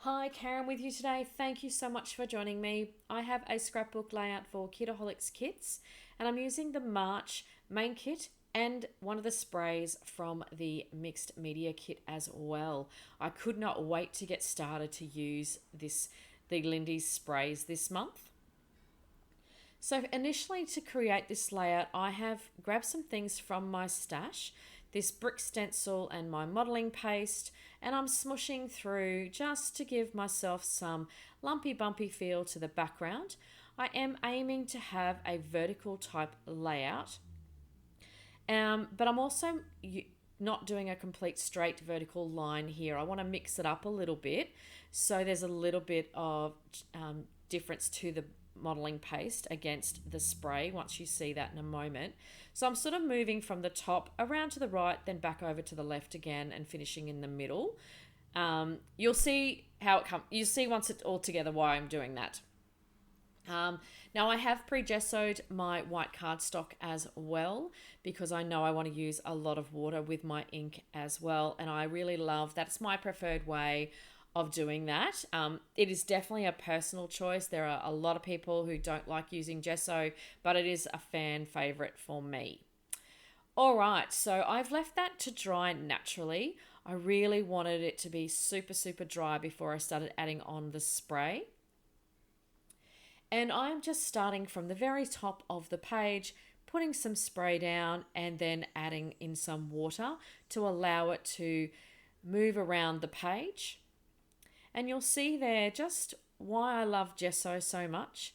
Hi, Karen with you today. Thank you so much for joining me. I have a scrapbook layout for Kitaholic's kits, and I'm using the March main kit and one of the sprays from the mixed media kit as well. I could not wait to get started to use the Lindy's sprays this month. So initially to create this layout, I have grabbed some things from my stash, this brick stencil and my modeling paste, and I'm smushing through just to give myself some lumpy bumpy feel to the background. I am aiming to have a vertical type layout, but I'm also not doing a complete straight vertical line here. I want to mix it up a little bit so there's a little bit of difference to the modeling paste against the spray once you see that in a moment. So I'm sort of moving from the top around to the right, then back over to the left again and finishing in the middle. You'll see how it comes. You'll see once it's all together why I'm doing that. Now I have pre-gessoed my white cardstock as well because I know I want to use a lot of water with my ink as well, and I really love that's my preferred way of doing that. It is definitely a personal choice. There are a lot of people who don't like using gesso, but it is a fan favorite for me. All right, so I've left that to dry naturally. I really wanted it to be super, super dry before I started adding on the spray. And I'm just starting from the very top of the page, putting some spray down and then adding in some water to allow it to move around the page. And you'll see there just why I love gesso so much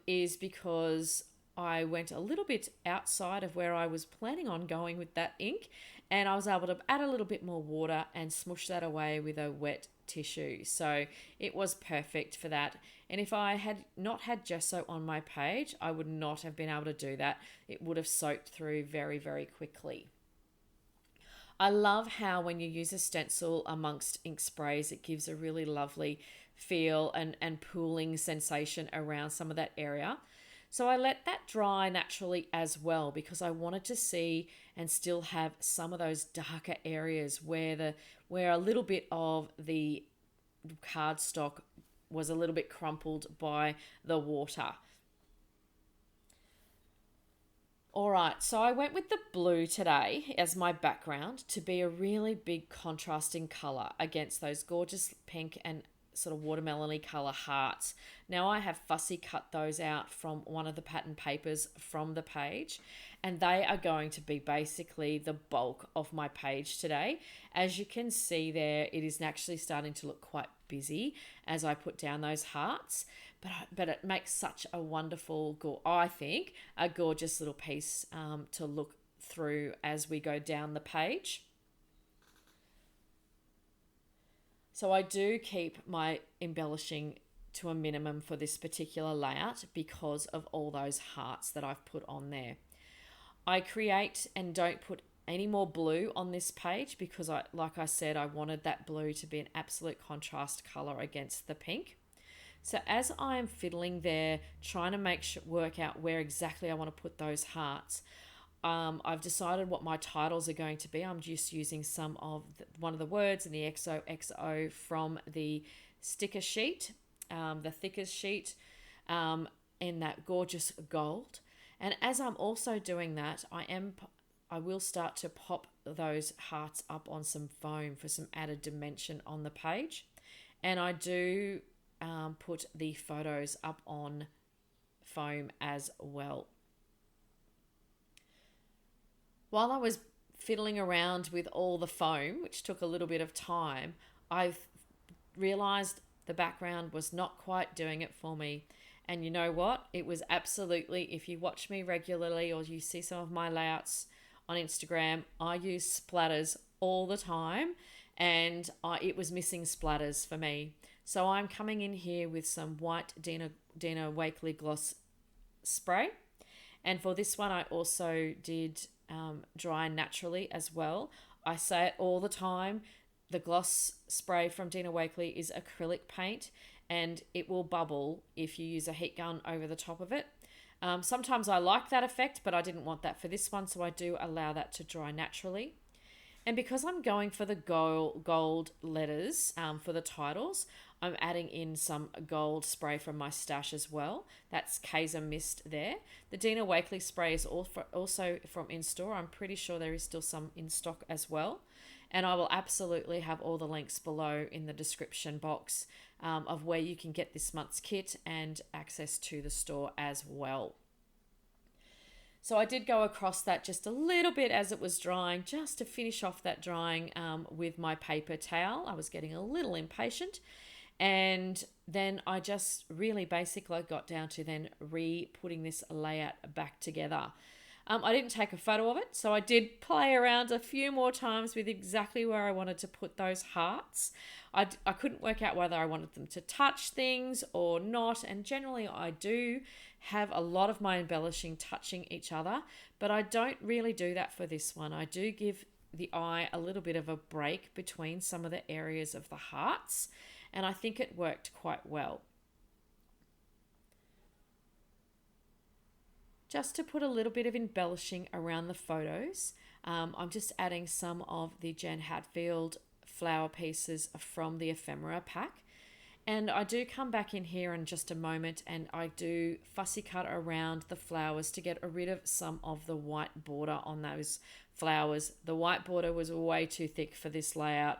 is because I went a little bit outside of where I was planning on going with that ink, and I was able to add a little bit more water and smush that away with a wet tissue. So it was perfect for that. And if I had not had gesso on my page, I would not have been able to do that. It would have soaked through very, very quickly. I love how when you use a stencil amongst ink sprays, it gives a really lovely feel and pooling sensation around some of that area. So I let that dry naturally as well because I wanted to see and still have some of those darker areas where a little bit of the cardstock was a little bit crumpled by the water. All right, so I went with the blue today as my background to be a really big contrasting color against those gorgeous pink and sort of watermelony color hearts. Now I have fussy cut those out from one of the pattern papers from the page, and they are going to be basically the bulk of my page today. As you can see there, it is actually starting to look quite busy as I put down those hearts, but it makes such a wonderful, I think, a gorgeous little piece to look through as we go down the page. So I do keep my embellishing to a minimum for this particular layout because of all those hearts that I've put on there. I create and don't put any more blue on this page because like I said, I wanted that blue to be an absolute contrast color against the pink. So as I'm fiddling there, trying to work out where exactly I want to put those hearts, I've decided what my titles are going to be. I'm just using one of the words in the XOXO from the sticker sheet, the thickest sheet, in that gorgeous gold. And as I'm also doing that, I will start to pop those hearts up on some foam for some added dimension on the page. And I do put the photos up on foam as well. While I was fiddling around with all the foam, which took a little bit of time, I've realized the background was not quite doing it for me. And you know what? It was absolutely, if you watch me regularly or you see some of my layouts on Instagram, I use splatters all the time, and it was missing splatters for me. So I'm coming in here with some white Dina Wakley gloss spray. And for this one, I also did dry naturally as well. I say it all the time. The gloss spray from Dina Wakley is acrylic paint, and it will bubble if you use a heat gun over the top of it. Sometimes I like that effect, but I didn't want that for this one, so I do allow that to dry naturally. And because I'm going for the gold letters for the titles, I'm adding in some gold spray from my stash as well. That's Kaiser Mist there. The Dina Wakley spray is also from in-store. I'm pretty sure there is still some in stock as well. And I will absolutely have all the links below in the description box of where you can get this month's kit and access to the store as well. So I did go across that just a little bit as it was drying, just to finish off that drying with my paper towel. I was getting a little impatient. And then I just really basically got down to then re-putting this layout back together. I didn't take a photo of it, so I did play around a few more times with exactly where I wanted to put those hearts. I couldn't work out whether I wanted them to touch things or not, and generally I do have a lot of my embellishing touching each other, but I don't really do that for this one. I do give the eye a little bit of a break between some of the areas of the hearts, and I think it worked quite well. Just to put a little bit of embellishing around the photos, I'm just adding some of the Jan Hatfield flower pieces from the ephemera pack. And I do come back in here in just a moment and I do fussy cut around the flowers to get rid of some of the white border on those flowers. The white border was way too thick for this layout.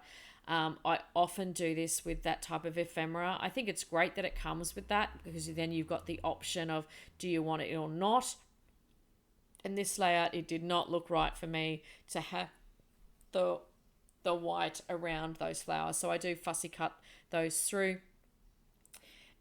I often do this with that type of ephemera. I think it's great that it comes with that because then you've got the option of do you want it or not. In this layout, it did not look right for me to have the white around those flowers. So I do fussy cut those through.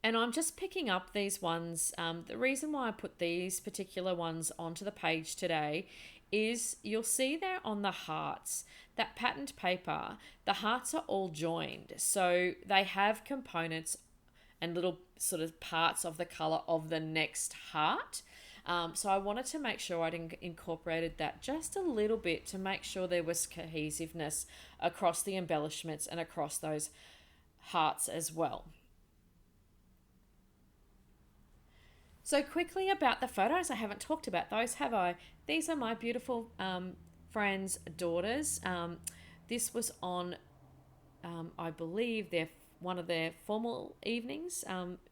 And I'm just picking up these ones. The reason why I put these particular ones onto the page today is you'll see there on the hearts, that patterned paper, the hearts are all joined. So they have components and little sort of parts of the color of the next heart. So I wanted to make sure I'd incorporated that just a little bit to make sure there was cohesiveness across the embellishments and across those hearts as well. So quickly about the photos, I haven't talked about those, have I? These are my beautiful friends' daughters. This was on, I believe, one of their formal evenings,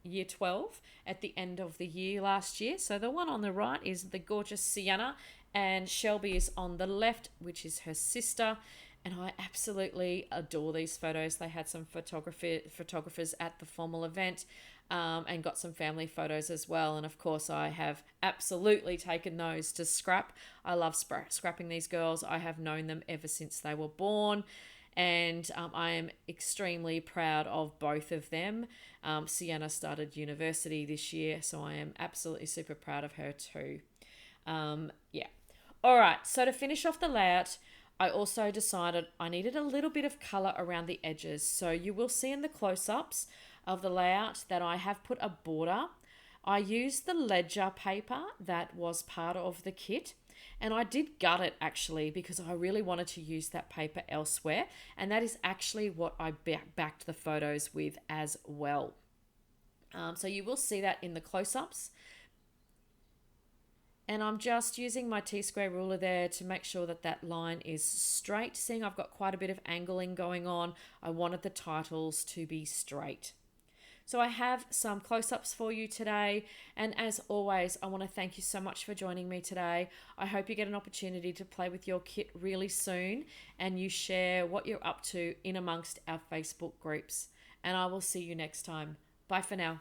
year 12, at the end of the year last year. So the one on the right is the gorgeous Sienna, and Shelby is on the left, which is her sister. And I absolutely adore these photos. They had some photographers at the formal event and got some family photos as well. And of course, I have absolutely taken those to scrap. I love scrapping these girls. I have known them ever since they were born. And I am extremely proud of both of them. Sienna started university this year, so I am absolutely super proud of her too. Yeah. All right, so to finish off the layout, I also decided I needed a little bit of color around the edges. So you will see in the close-ups of the layout that I have put a border. I used the ledger paper that was part of the kit, and I did gut it actually because I really wanted to use that paper elsewhere, and that is actually what I backed the photos with as well. So you will see that in the close-ups. And I'm just using my T-square ruler there to make sure that that line is straight. Seeing I've got quite a bit of angling going on, I wanted the titles to be straight. So I have some close-ups for you today. And as always, I want to thank you so much for joining me today. I hope you get an opportunity to play with your kit really soon and you share what you're up to in amongst our Facebook groups. And I will see you next time. Bye for now.